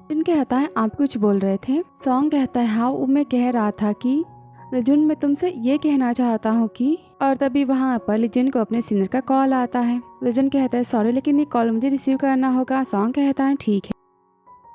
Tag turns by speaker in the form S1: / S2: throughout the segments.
S1: लिजुन कहता है आप कुछ बोल रहे थे। सॉन्ग कहता है हाँ वो मैं कह रहा था कि लिजुन मैं तुमसे ये कहना चाहता हूँ कि। और तभी वहाँ पर लिजुन को अपने सीनियर का कॉल आता है। लिजुन कहता है सॉरी लेकिन ये कॉल मुझे रिसीव करना होगा। सॉन्ग कहता है ठीक है।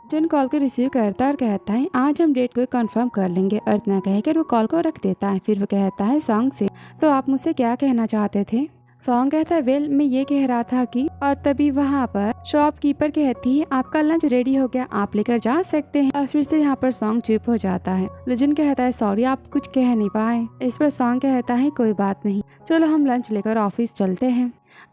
S1: लिजुन कॉल को रिसीव करता है और कहता है आज हम डेट को कंफर्म कर लेंगे। और इतना कहकर वो कॉल को रख देता है। फिर वो कहता है सॉन्ग से तो आप मुझसे क्या कहना चाहते थे। सॉन्ग कहता है वेल मैं ये कह रहा था कि। और तभी वहाँ पर शॉपकीपर कहती है आपका लंच रेडी हो गया, आप लेकर जा सकते हैं। और फिर से यहाँ पर सॉन्ग चुप हो जाता है। लिजुन कहता है सॉरी आप कुछ कह नहीं पाए। इस पर सॉन्ग कहता है कोई बात नहीं, चलो हम लंच लेकर ऑफिस चलते हैं।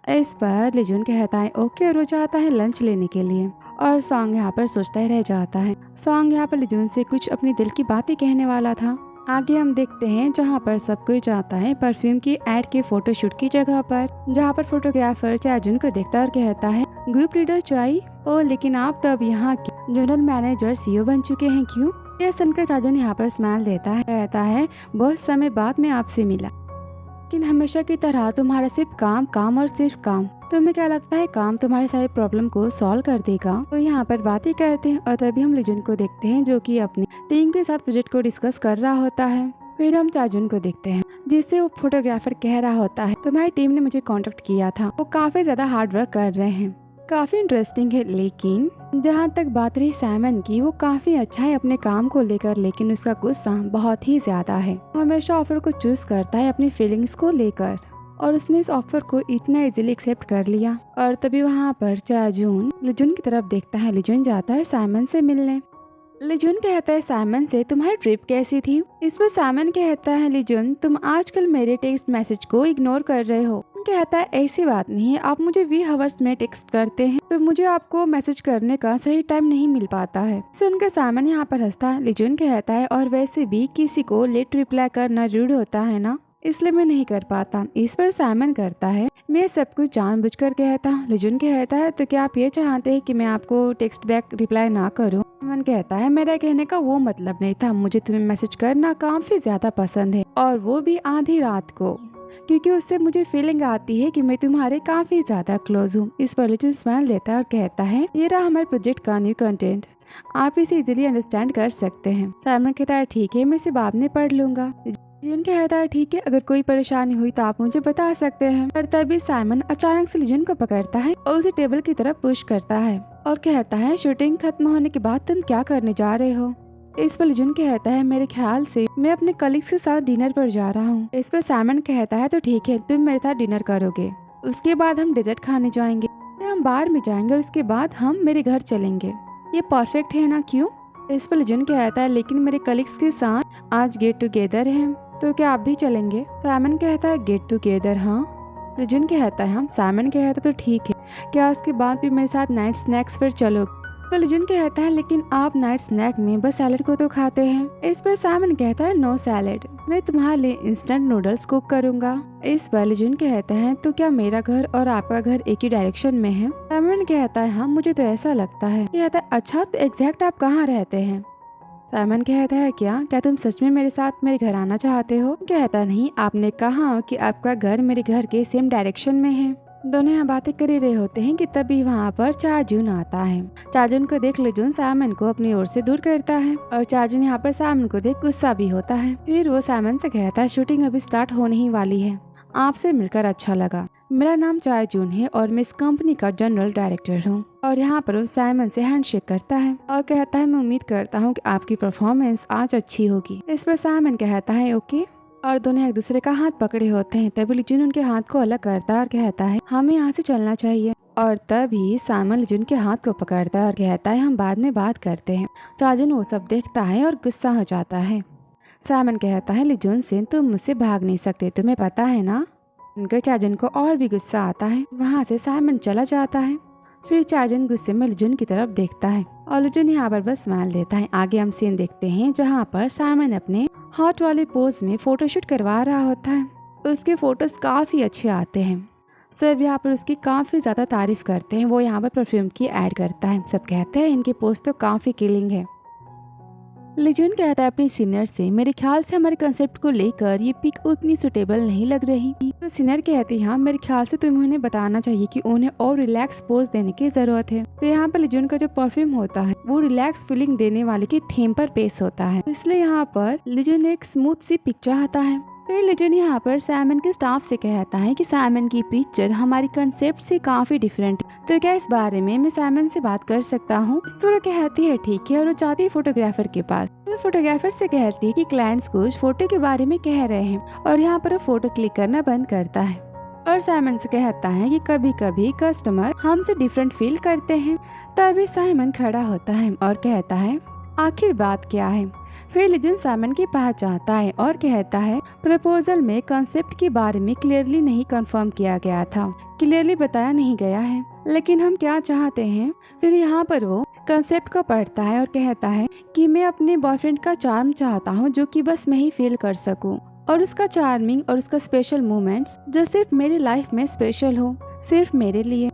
S1: इस पर लिजुन कहता है ओके और वो जाता है लंच लेने के लिए। और सॉन्ग यहाँ पर सोचता ही रह जाता है। सॉन्ग यहाँ पर लिजुन से कुछ अपनी दिल की बातें कहने वाला था। आगे हम देखते हैं जहाँ पर सब कोई जाता है परफ्यूम की एड के फोटोशूट की जगह पर, जहाँ पर फोटोग्राफर चाजुन को देखता और कहता है ग्रुप लीडर चाई ओ लेकिन आप तो अब यहाँ के जनरल मैनेजर सीईओ बन चुके हैं क्यों। यह सुनकर चाजुन यहाँ पर स्माइल देता है, कहता है बहुत समय बाद मैं आपसे मिला, लेकिन हमेशा की तरह तुम्हारा सिर्फ काम काम और सिर्फ काम। तुम्हें क्या लगता है काम तुम्हारे सारे प्रॉब्लम को सॉल्व कर देगा। तो यहाँ पर बातें करते हैं और तभी हम लिजुन को देखते हैं जो कि अपनी टीम के साथ प्रोजेक्ट को डिस्कस कर रहा होता है। फिर हम चाजुन को देखते हैं जिससे वो फोटोग्राफर कह रहा होता है तुम्हारी टीम ने मुझे कांटेक्ट किया था, वो काफी ज्यादा हार्ड वर्क कर रहे हैं, काफी इंटरेस्टिंग है। लेकिन जहाँ तक बात रही सैमन की, वो काफी अच्छा है अपने काम को लेकर, लेकिन उसका गुस्सा बहुत ही ज्यादा है। हमेशा ऑफर को चूज करता है अपनी फीलिंग्स को लेकर और उसने इस ऑफर को इतना इजीली एक्सेप्ट कर लिया। और तभी वहाँ पर चाजुन लिजुन की तरफ देखता है। लिजुन जाता है साइमन से मिलने। लिजुन कहता है साइमन से तुम्हारी ट्रिप कैसी थी। इस पर साइमन कहता है लिजुन तुम आजकल मेरे टेक्स्ट मैसेज को इग्नोर कर रहे हो। कहता है ऐसी बात नहीं है, आप मुझे 20 आवर्स में टेक्स्ट करते हैं तो मुझे आपको मैसेज करने का सही टाइम नहीं मिल पाता है। सुनकर साइमन यहाँ पर हंसता है। लिजुन कहता है और वैसे भी किसी को लेट रिप्लाई करना रूड होता है ना, इसलिए मैं नहीं कर पाता। इस पर साइमन करता है मैं सब कुछ जानबूझकर कहता हूँ। लिजुन कहता है तो क्या आप ये चाहते हैं कि मैं आपको टेक्स्ट बैक रिप्लाई ना करूँ। साइमन कहता है मेरा कहने का वो मतलब नहीं था, मुझे तुम्हें मैसेज करना काफी ज्यादा पसंद है और वो भी आधी रात को, क्योंकि उससे मुझे फीलिंग आती है कि मैं तुम्हारे काफी ज्यादा क्लोज हूँ। इस पर लिजुन स्माइल देता है और कहता है ये रहा हमारे प्रोजेक्ट का न्यू कंटेंट, आप इसे इजीली अंडरस्टैंड कर सकते हैं। साइमन कहता है ठीक है मैं इसे बाद में पढ़ लूंगा। लिजुन कहता है ठीक है, अगर कोई परेशानी हुई तो आप मुझे बता सकते हैं। पर तभी साइमन अचानक से लिजुन को पकड़ता है और उसे टेबल की तरफ पुश करता है और कहता है शूटिंग खत्म होने के बाद तुम क्या करने जा रहे हो। इस पर लिजुन कहता है मेरे ख्याल से मैं अपने कलीग्स के साथ डिनर पर जा रहा हूँ। इस पर साइमन कहता है तो ठीक है तुम मेरे साथ डिनर करोगे, उसके बाद हम डेजर्ट खाने जाएंगे, फिर हम बार में जाएंगे और उसके बाद हम मेरे घर चलेंगे। ये परफेक्ट है ना, क्यों। इस पर लिजुन कहता है लेकिन मेरे कलीग्स के साथ आज गेट टुगेदर है तो क्या आप भी चलेंगे। साइमन कहता है गेट टुगेदर हाँ। लिजुन कहता है हम। साइमन कहता है तो ठीक है, क्या उसके बाद भी मेरे साथ नाइट स्नैक्स पर चलोगे। इस पर लिजुन कहता है लेकिन आप नाइट स्नैक में बस सैलेड को तो खाते हैं। इस पर साइमन कहता है नो सैलेड, मैं तुम्हारे लिए इंस्टेंट नूडल्स कुक करूंगा। इस पर लिजुन कहता है तो क्या मेरा घर और आपका घर एक ही डायरेक्शन में है। साइमन कहता है हाँ मुझे तो ऐसा लगता है। कहता है अच्छा तो एग्जैक्ट आप कहाँ रहते हैं। साइमन कहता है क्या तुम सच में मेरे साथ मेरे घर आना चाहते हो। कहता नहीं, आपने कहा कि आपका घर मेरे घर के सेम डायरेक्शन में है। दोनों यहाँ बातें कर ही रहे होते हैं कि तभी वहाँ पर चाजुन आता है। चाजुन को देख लिजुन साइमन को अपनी ओर से दूर करता है और चाजुन यहाँ पर साइमन को देख गुस्सा भी होता है। फिर वो साइमन से कहता है शूटिंग अभी स्टार्ट होने ही वाली है, आपसे मिलकर अच्छा लगा। मेरा नाम चाजुन है और मैं इस कंपनी का जनरल डायरेक्टर हूँ। और यहाँ पर वो साइमन से हैंडशेक करता है और कहता है मैं उम्मीद करता हूँ कि आपकी परफॉर्मेंस आज अच्छी होगी। इस पर साइमन कहता है ओके और दोनों एक दूसरे का हाथ पकड़े होते हैं। तभी लिजुन उनके हाथ को अलग करता है और कहता है हमें यहाँ से चलना चाहिए। और तभी साइमन लिजुन के हाथ को पकड़ता है और कहता है हम बाद में बात करते हैं। चाजुन वो सब देखता है और गुस्सा हो जाता है। साइमन कहता है लिजुन से तुम मुझसे भाग नहीं सकते, तुम्हें पता है ना। उनकर चाजुन को और भी गुस्सा आता है। वहाँ से साइमन चला जाता है। फिर चाजुन गुस्से में लिजुन की तरफ देखता है और लिजुन यहाँ पर बस स्माइल देता है। आगे हम सीन देखते हैं जहाँ पर साइमन अपने हॉट वाले पोज में फोटोशूट करवा रहा होता है। उसके फोटोज काफी अच्छे आते हैं। सब यहाँ पर उसकी काफी ज्यादा तारीफ करते हैं। वो यहाँ पर परफ्यूम की ऐड करता है। सब कहते हैं इनके पोज तो काफी किलिंग है। लिजुन कहता है अपने सीनियर से मेरे ख्याल से हमारे कंसेप्ट को लेकर ये पिक उतनी सुटेबल नहीं लग रही। तो सिनर कहती है हाँ मेरे ख्याल से तुम्हें उन्हें बताना चाहिए कि उन्हें और रिलैक्स पोज देने की जरूरत है। तो यहाँ पर लिजुन का जो परफ्यूम होता है वो रिलैक्स फीलिंग देने वाले की थीम पर बेस होता है, इसलिए यहाँ पर लिजुन एक स्मूथ सी पिक चाहता है। फिर लिजुन यहाँ पर साइमन के स्टाफ से कहता है कि साइमन की पिक्चर हमारी कंसेप्ट से काफी डिफरेंट है, तो क्या इस बारे में मैं साइमन से बात कर सकता हूँ। इस पर कहती है ठीक है और वो जाती है फोटोग्राफर के पास। तो फोटोग्राफर से कहती है कि क्लाइंट्स कुछ फोटो के बारे में कह रहे हैं और यहाँ पर वो फोटो क्लिक करना बंद करता है और साइमन से कहता है कि कभी कभी कस्टमर हमसे डिफरेंट फील करते हैं। तभी साइमन खड़ा होता है और कहता है आखिर बात क्या है। फिर लिजुन साइमन के पास जाता है और कहता है प्रपोजल में कंसेप्ट के बारे में क्लियरली नहीं कंफर्म किया गया था, क्लियरली बताया नहीं गया है, लेकिन हम क्या चाहते हैं। फिर यहाँ पर वो कंसेप्ट को पढ़ता है और कहता है कि मैं अपने बॉयफ्रेंड का चार्म चाहता हूँ जो कि बस मैं ही फील कर सकूँ, और उसका चार्मिंग और उसका स्पेशल मोमेंट्स जो सिर्फ मेरी लाइफ में स्पेशल हो, सिर्फ मेरे लिए।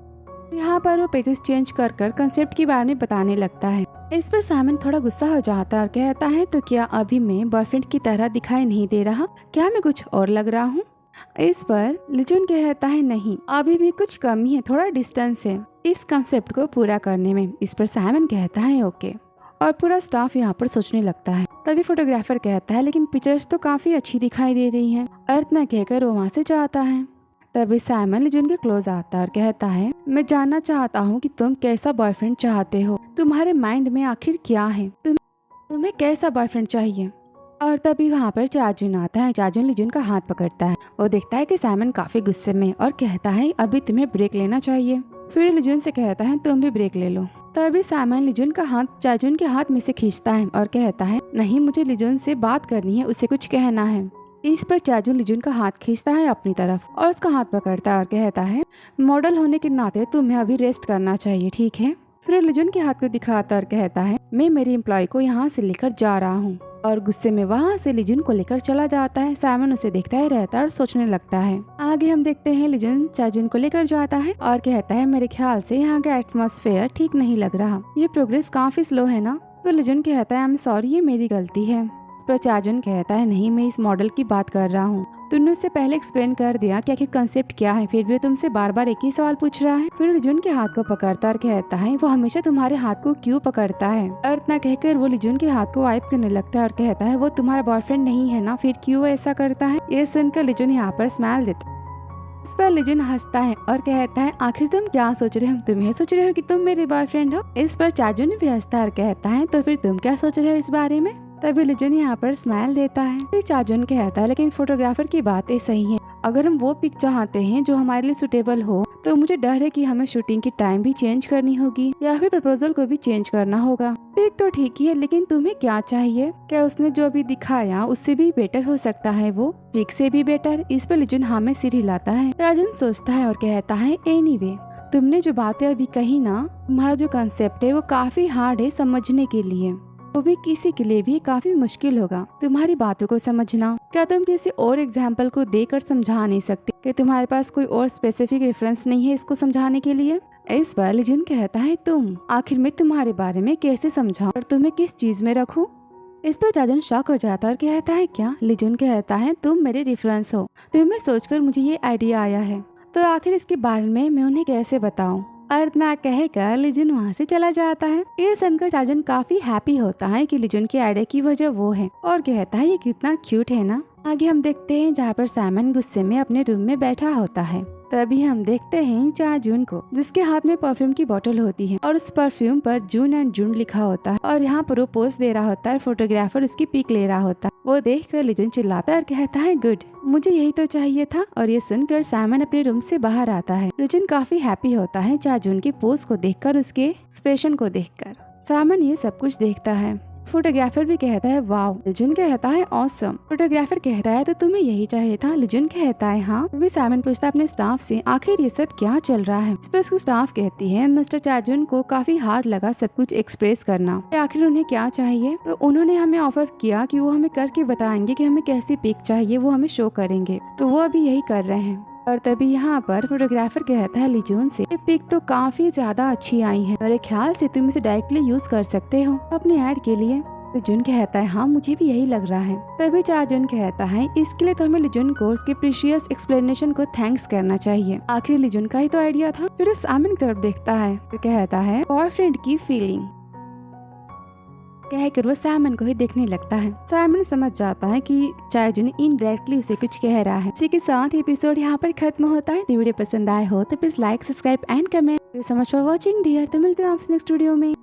S1: यहाँ पर वो पेजेस चेंज कर कंसेप्ट के बारे में बताने लगता है। इस पर साइमन थोड़ा गुस्सा हो जाता है और कहता है तो क्या अभी मैं बॉयफ्रेंड की तरह दिखाई नहीं दे रहा, क्या मैं कुछ और लग रहा हूँ। इस पर लिजुन कहता है नहीं, अभी भी कुछ कमी है, थोड़ा डिस्टेंस है इस कंसेप्ट को पूरा करने में। इस पर साइमन कहता है ओके, और पूरा स्टाफ यहाँ पर सोचने लगता है। तभी फोटोग्राफर कहता है लेकिन पिक्चर्स तो काफी अच्छी दिखाई दे रही हैं, अर्थ न कहकर वो वहाँ से जाता है। तभी साइमन लिजुन के क्लोज आता है और कहता है मैं जानना चाहता हूँ कि तुम कैसा बॉयफ्रेंड चाहते हो, तुम्हारे माइंड में आखिर क्या है, तुम्हें कैसा बॉयफ्रेंड चाहिए। और तभी वहाँ पर चाजुन आता है। चाजुन लिजुन का हाथ पकड़ता है, वो देखता है कि साइमन काफी गुस्से में और कहता है अभी तुम्हें ब्रेक लेना चाहिए। फिर लिजुन से कहता है तुम भी ब्रेक ले लो। तभी साइमन लिजुन का हाथ चाजुन के हाथ में से खींचता है और कहता है नहीं, मुझे लिजुन से बात करनी है, उसे कुछ कहना है। इस पर चाजुन लिजुन का हाथ खींचता है अपनी तरफ और उसका हाथ पकड़ता है और कहता है मॉडल होने के नाते तुम्हें अभी रेस्ट करना चाहिए, ठीक है। फिर लिजुन के हाथ को दिखाता और कहता है मैं मेरी एम्प्लॉय को यहाँ से लेकर जा रहा हूँ, और गुस्से में वहाँ से लिजुन को लेकर चला जाता है। साइमन उसे देखता ही रहता है और सोचने लगता है। आगे हम देखते हैं लिजुन चाजुन को लेकर जाता है और कहता है मेरे ख्याल से यहाँ का एटमॉस्फेयर ठीक नहीं लग रहा, ये प्रोग्रेस काफी स्लो है ना। तो लिजुन कहता है आई एम सॉरी, ये मेरी गलती है। तो चाजुन कहता है नहीं, मैं इस मॉडल की बात कर रहा हूँ, तुमने उससे पहले एक्सप्लेन कर दिया कि आखिर कंसेप्ट क्या है, फिर भी तुमसे बार बार एक ही सवाल पूछ रहा है। फिर लिजुन के हाथ को पकड़ता और कहता है वो हमेशा तुम्हारे हाथ को क्यों पकड़ता है। और इतना कहकर वो लिजुन के हाथ को वाइप करने लगता है और कहता है वो तुम्हारा बॉयफ्रेंड नहीं है ना, फिर क्यों ऐसा करता है। ये सुनकर लिजुन यहाँ पर स्माइल देता है। इस पर लिजुन हंसता है और कहता है आखिर तुम क्या सोच रहे हो, तुम ये सोच रहे हो कि तुम मेरे बॉयफ्रेंड हो। इस पर चाजुन भी हंसता है और कहता है तो फिर तुम क्या सोच रहे हो इस बारे में। तभी लिजुन यहाँ पर स्माइल देता है। फिर चाजुन कहता है लेकिन फोटोग्राफर की बात सही है, अगर हम वो पिक चाहते हैं जो हमारे लिए सुटेबल हो तो मुझे डर है कि हमें शूटिंग की टाइम भी चेंज करनी होगी या फिर प्रपोजल को भी चेंज करना होगा। पिक तो ठीक ही है, लेकिन तुम्हें क्या चाहिए, क्या उसने जो अभी दिखाया उससे भी बेटर हो सकता है, वो पिक से भी बेटर। इस पर लिजुन हाँ में सिर हिलाता है। चाजुन सोचता है और कहता है एनीवे, तुमने जो बातें अभी कही ना, तुम्हारा जो कंसेप्ट है वो काफी हार्ड है समझने के लिए, वो भी किसी के लिए भी काफी मुश्किल होगा तुम्हारी बातों को समझना। क्या तुम किसी और एग्जाम्पल को देकर समझा नहीं सकते, कि तुम्हारे पास कोई और स्पेसिफिक रेफरेंस नहीं है इसको समझाने के लिए। इस पर लिजुन कहता है तुम आखिर मैं तुम्हारे बारे में कैसे समझाऊं और तुम्हें किस चीज में रखूं। इस पर चाजुन शॉक हो जाता है और कहता है क्या। लिजुन कहता है तुम मेरे रेफरेंस हो, तुम्हें सोचकर मुझे ये आइडिया आया है, तो आखिर इसके बारे में मैं उन्हें कैसे बताऊं। और इतना कहकर लिजुन वहाँ से चला जाता है। ये सुनकर चाजुन काफी हैप्पी होता है कि लिजुन के आइडिया की वजह वो है, और कहता है ये कितना क्यूट है ना। आगे हम देखते हैं जहाँ पर साइमन गुस्से में अपने रूम में बैठा होता है। तभी हम देखते हैं चाजुन को, जिसके हाथ में परफ्यूम की बोतल होती है और उस परफ्यूम पर जून एंड जून लिखा होता है, और यहाँ पर वो पोज दे रहा होता है, फोटोग्राफर उसकी पिक ले रहा होता है। वो देखकर लिजुन चिल्लाता है और कहता है गुड, मुझे यही तो चाहिए था। और ये सुनकर साइमन अपने रूम से बाहर आता है। लिजुन काफी हैप्पी होता है चाजुन की पोज को देखकर, उसके एक्सप्रेशन को देखकर। साइमन ये सब कुछ देखता है। फोटोग्राफर भी कहता है वाव। लिजुन कहता है ऑसम। फोटोग्राफर कहता है तो तुम्हें यही चाहिए था। लिजुन कहता है हाँ। भी साइमन पूछता है अपने स्टाफ से आखिर ये सब क्या चल रहा है। इस पर उसकी स्टाफ कहती है मिस्टर चाजुन को काफी हार्ड लगा सब कुछ एक्सप्रेस करना, आखिर उन्हें क्या चाहिए। तो उन्होंने हमें ऑफर किया कि वो हमें करके बताएंगे कि हमें कैसी पिक चाहिए, वो हमें शो करेंगे, तो वो अभी यही कर रहे हैं। और तभी यहाँ पर फोटोग्राफर कहता है लिजुन से पिक तो काफी ज्यादा अच्छी आई है, मेरे ख्याल से तुम इसे डायरेक्टली यूज कर सकते हो अपने ऐड के लिए। लिजुन कहता है हाँ मुझे भी यही लग रहा है। तभी चाजुन कहता है इसके लिए तो हमें लिजुन को उसके प्रीशियस एक्सप्लेनेशन को थैंक्स करना चाहिए, आखिर लिजुन का ही तो आइडिया था। फिर उस आमिन की तरफ देखता है तो कहता है बॉयफ्रेंड की फीलिंग, कहकर वो साइमन को ही देखने लगता है। साइमन समझ जाता है कि चाजुन इनडायरेक्टली उसे कुछ कह रहा है। इसी के साथ एपिसोड यहाँ पर खत्म होता है। तो वीडियो पसंद आए हो तो please like, subscribe and comment. So much for watching dear. तो मिलते हैं आपसे नेक्स्ट वीडियो में।